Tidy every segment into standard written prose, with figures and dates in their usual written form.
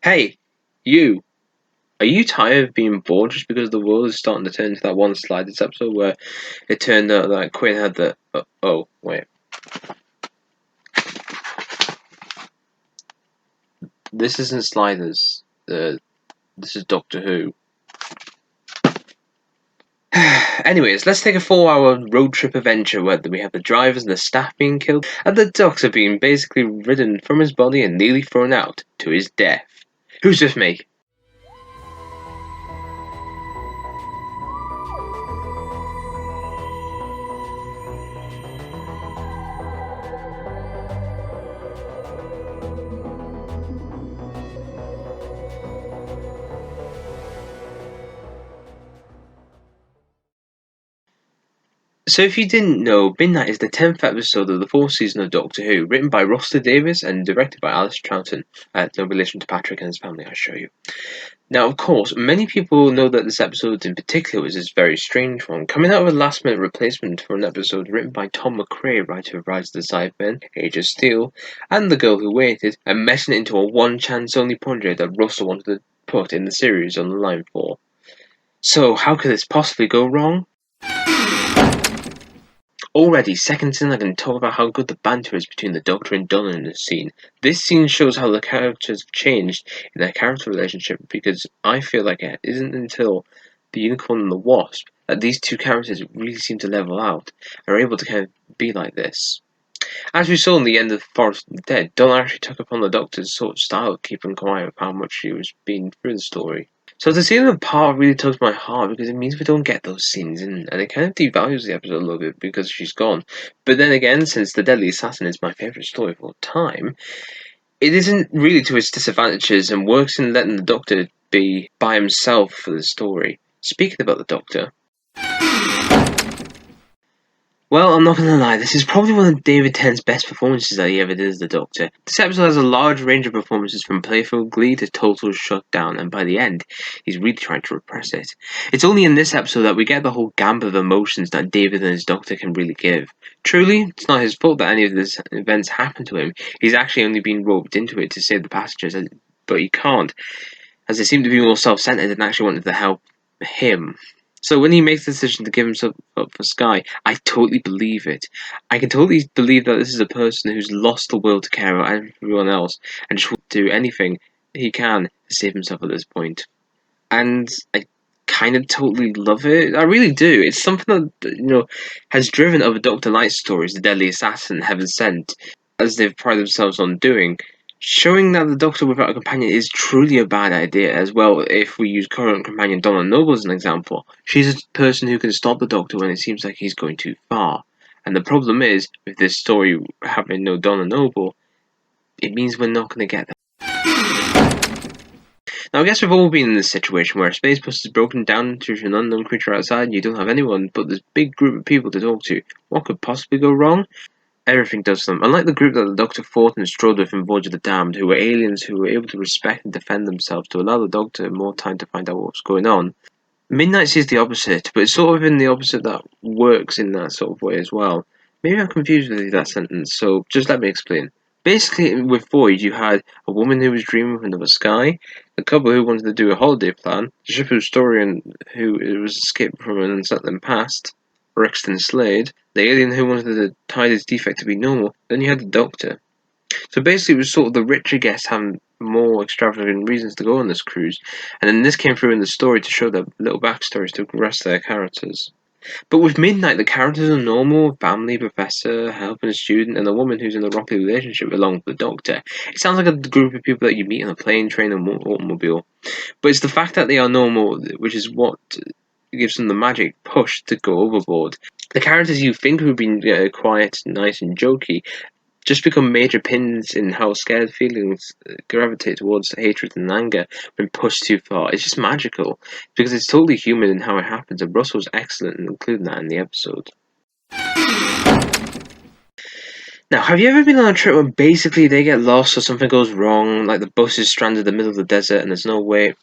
Hey, you! Are you tired of being bored just because the world is starting to turn into that one Sliders episode where it turned out that Quinn had the. Oh, wait. This isn't Sliders. This is Doctor Who. Anyways, let's take a 4-hour road trip adventure where we have the drivers and the staff being killed, and the Doctor being basically ridden from his body and nearly thrown out to his death. Who's with me? So if you didn't know, Midnight is the 10th episode of the 4th season of Doctor Who, written by Roster Davis and directed by Alice Troughton. No relation to Patrick and his family, I assure you. Now, of course, many people know that this episode in particular was this very strange one, coming out of a last-minute replacement for an episode written by Tom McRae, writer of Rise of the Cybermen, Age of Steel, and The Girl Who Waited, and meshing it into a one-chance-only project that Russell wanted to put in the series on the line for. So, how could this possibly go wrong? Already, seconds in, I can talk about how good the banter is between the Doctor and Donna in this scene. This scene shows how the characters have changed in their character relationship, because I feel like it isn't until the Unicorn and the Wasp that these two characters really seem to level out and are able to kind of be like this. As we saw in the end of Forest of the Dead, Donna actually took upon the Doctor's sort of style of keeping quiet of how much she was being through the story. So to see them apart really tugs my heart because it means we don't get those scenes and it kind of devalues the episode a little bit because she's gone. But then again, since The Deadly Assassin is my favourite story of all time, it isn't really to its disadvantages and works in letting the Doctor be by himself for the story. Speaking about the Doctor, well, I'm not gonna lie, this is probably one of David Tennant's best performances that he ever did as the Doctor. This episode has a large range of performances from playful glee to total shutdown, and by the end, he's really trying to repress it. It's only in this episode that we get the whole gamut of emotions that David and his Doctor can really give. Truly, it's not his fault that any of these events happen to him. He's actually only been roped into it to save the passengers, but he can't, as they seem to be more self-centered and actually wanted to help him. So when he makes the decision to give himself up for Sky, I totally believe it. I can totally believe that this is a person who's lost the will to care about everyone else and just will do anything he can to save himself at this point. And I kind of totally love it. I really do. It's something that has driven other Doctor Light stories, The Deadly Assassin, Heaven Sent, as they've prided themselves on doing. Showing that the Doctor without a companion is truly a bad idea as well. If we use current companion Donna Noble as an example, she's a person who can stop the Doctor when it seems like he's going too far. And the problem is, with this story having no Donna Noble, it means we're not going to get that. Now, I guess we've all been in this situation where a space bus is broken down into an unknown creature outside and you don't have anyone but this big group of people to talk to. What could possibly go wrong? Everything does them. Unlike the group that the Doctor fought and strode with in Voyage of the Damned, who were aliens who were able to respect and defend themselves to allow the Doctor more time to find out what was going on, Midnight sees the opposite, but it's sort of in the opposite that works in that sort of way as well. Maybe I'm confused with that sentence, so just let me explain. Basically, with Voyage, you had a woman who was dreaming of another sky, a couple who wanted to do a holiday plan, the ship historian who was escaped from an unsettling past, Rexton Slade, the alien who wanted to hide his defect to be normal, then you had the Doctor. So basically it was sort of the richer guests having more extravagant reasons to go on this cruise, and then this came through in the story to show their little backstories to the rest of their characters. But with Midnight, the characters are normal: family, professor, helping a student, and a woman who's in a rocky relationship along with the Doctor. It sounds like a group of people that you meet on a plane, train, or automobile. But it's the fact that they are normal, which is what gives them the magic push to go overboard. The characters you think would be quiet, nice, and jokey just become major pins in how scared feelings gravitate towards hatred and anger when pushed too far. It's just magical, because it's totally human in how it happens, and Russell's excellent in including that in the episode. Now, have you ever been on a trip where basically they get lost or something goes wrong, like the bus is stranded in the middle of the desert and there's no way...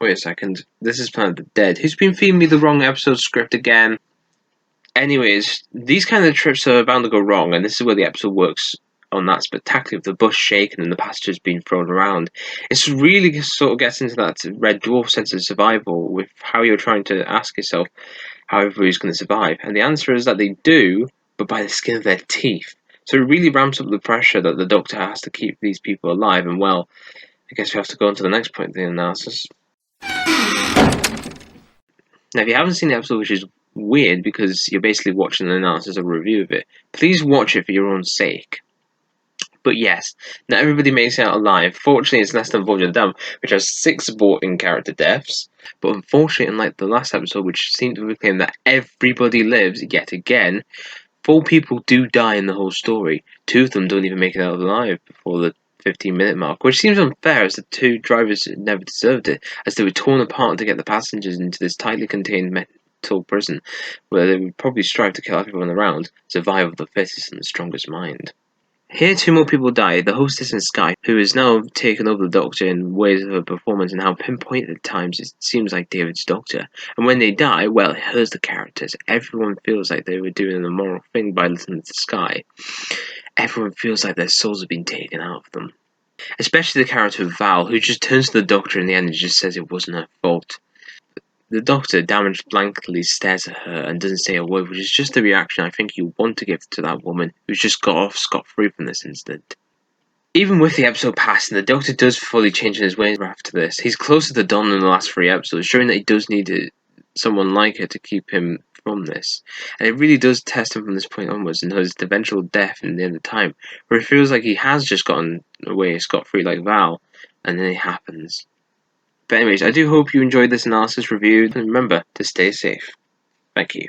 Wait a second, this is Planet of the Dead. Who's been feeding me the wrong episode script again? Anyways, these kind of trips are bound to go wrong, and this is where the episode works on that spectacular with the bus shaking and the passengers being thrown around. It's really sort of gets into that Red Dwarf sense of survival with how you're trying to ask yourself how everybody's going to survive. And the answer is that they do, but by the skin of their teeth. So it really ramps up the pressure that the Doctor has to keep these people alive. And well, I guess we have to go on to the next point of the analysis. Now, if you haven't seen the episode, which is weird because you're basically watching an analysis or review of it, please watch it for your own sake. But yes, not everybody makes it out alive. Fortunately, it's less than Voyage of the Damned, which has 6 supporting character deaths. But unfortunately, unlike the last episode, which seemed to proclaim that everybody lives yet again, 4 people do die in the whole story. 2 of them don't even make it out alive before the 15-minute mark, which seems unfair as the 2 drivers never deserved it, as they were torn apart to get the passengers into this tightly contained mental prison, where they would probably strive to kill everyone around, survival of the fittest and the strongest mind. Here 2 more people die, the hostess and Sky, who has now taken over the Doctor in ways of her performance and how pinpointed at times it seems like David's Doctor. And when they die, well, it hurts the characters. Everyone feels like they were doing an immoral thing by listening to Sky. Everyone feels like their souls have been taken out of them. Especially the character of Val, who just turns to the Doctor in the end and just says it wasn't her fault. The Doctor, damaged blankly, stares at her and doesn't say a word, which is just the reaction I think you want to give to that woman who's just got off scot-free from this incident. Even with the episode passing, the Doctor does fully change in his ways after this. He's closer to Dawn in the last 3 episodes, showing that he does need someone like her to keep him from this. And it really does test him from this point onwards until his eventual death in the end of time, where it feels like he has just gotten away scot-free like Val, and then it happens. But anyways, I do hope you enjoyed this analysis review, and remember to stay safe. Thank you.